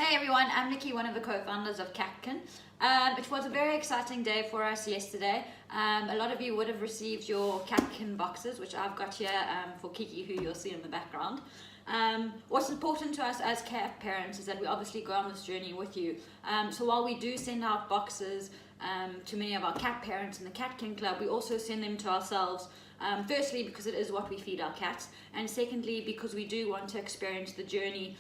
Hey everyone, I'm Nikki, one of the co-founders of KatKin. It was a very exciting day for us yesterday. A lot of you would have received your KatKin boxes, which I've got here for Kiki, who you'll see in the background. What's important to us as cat parents is that we obviously go on this journey with you. So while we do send out boxes to many of our cat parents in the KatKin Club, we also send them to ourselves. Firstly, because it is what we feed our cats, and secondly, because we do want to experience the journey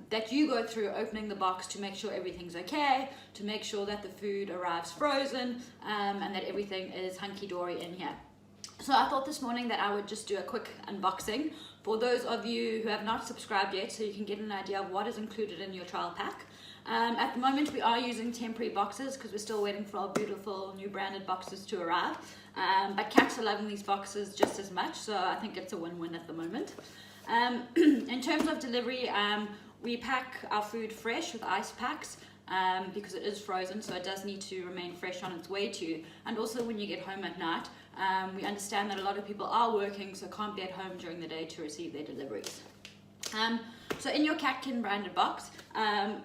that you go through opening the box to make sure everything's okay, to make sure that the food arrives frozen, and that everything is hunky-dory in here. So I thought this morning that I would just do a quick unboxing for those of you who have not subscribed yet, so you can get an idea of what is included in your trial pack. At the moment we are using temporary boxes because we're still waiting for our beautiful new branded boxes to arrive, but cats are loving these boxes just as much, so I think it's a win-win at the moment. In terms of delivery, we pack our food fresh with ice packs because it is frozen, so it does need to remain fresh on its way to you. And also when you get home at night, we understand that a lot of people are working, so can't be at home during the day to receive their deliveries. So in your KatKin branded box,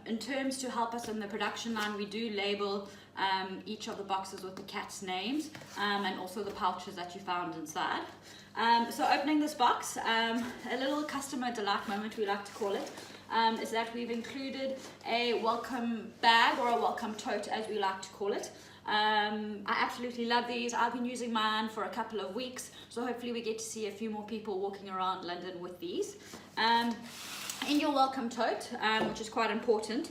in terms to help us in the production line, we do label each of the boxes with the cat's names and also the pouches that you found inside. So opening this box, a little customer delight moment, we like to call it, is that we've included a welcome bag, or a welcome tote as we like to call it. I absolutely love these. I've been using mine for a couple of weeks, so hopefully we get to see a few more people walking around London with these. In your welcome tote, which is quite important,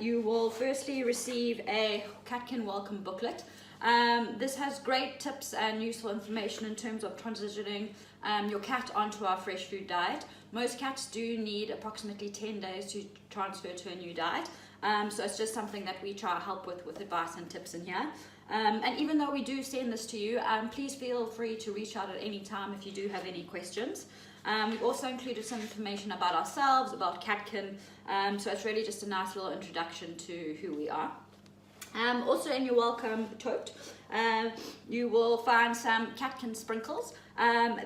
you will firstly receive a KatKin welcome booklet. This has great tips and useful information in terms of transitioning your cat onto our fresh food diet. Most cats do need approximately 10 days to transfer to a new diet, so it's just something that we try to help with advice and tips in here. And even though we do send this to you, please feel free to reach out at any time if you do have any questions. We've also included some information about ourselves, about KatKin, so it's really just a nice little introduction to who we are. Also in your welcome tote, you will find some KatKin sprinkles.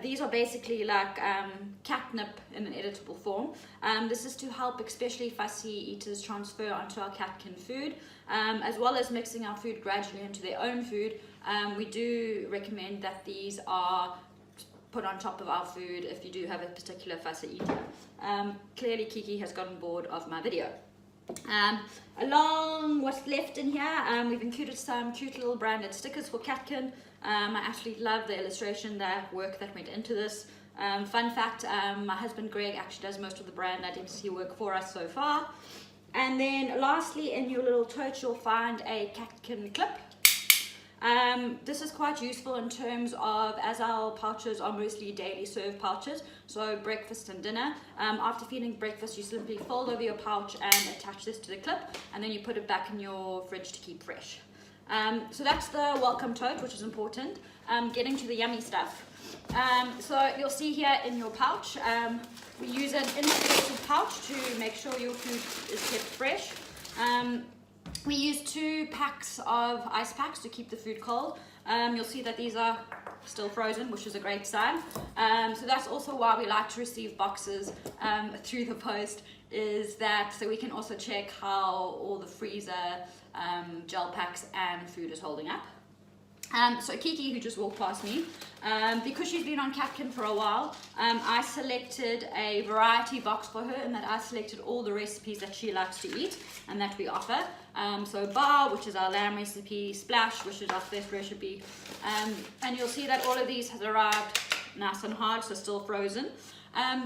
These are basically like catnip in an editable form. This is to help especially fussy eaters transfer onto our KatKin food, as well as mixing our food gradually into their own food. We do recommend that these are put on top of our food if you do have a particular fussy eater. Clearly Kiki has gotten bored of my video. Along what's left in here, we've included some cute little branded stickers for KatKin. I absolutely love the illustration, the work that went into this. Fun fact, my husband Greg actually does most of the brand identity work for us so far. And then lastly, in your little tote you'll find a KatKin clip. This is quite useful in terms of, as our pouches are mostly daily serve pouches, so breakfast and dinner. After feeding breakfast, you simply fold over your pouch and attach this to the clip, and then you put it back in your fridge to keep fresh. So that's the welcome tote, which is important. Getting to the yummy stuff. So you'll see here in your pouch, we use an insulated pouch to make sure your food is kept fresh. We use 2 packs of ice packs to keep the food cold. You'll see that these are still frozen, which is a great sign. So that's also why we like to receive boxes through the post, is that so we can also check how all the freezer, gel packs and food is holding up. So Kiki, who just walked past me, because she's been on KatKin for a while, I selected a variety box for her, and that I selected all the recipes that she likes to eat and that we offer. So Bar, which is our lamb recipe, Splash, which is our fish recipe, and you'll see that all of these has arrived nice and hard, so still frozen.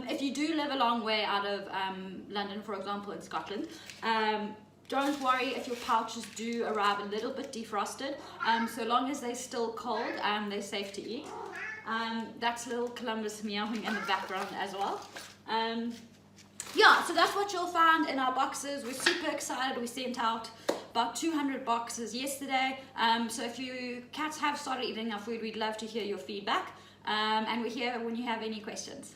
If you do live a long way out of London, for example in Scotland, don't worry if your pouches do arrive a little bit defrosted. So long as they're still cold, they're safe to eat. That's little Columbus meowing in the background as well. Yeah, so that's what you'll find in our boxes. We're super excited. We sent out about 200 boxes yesterday. So if you cats have started eating our food, we'd love to hear your feedback. And we're here when you have any questions.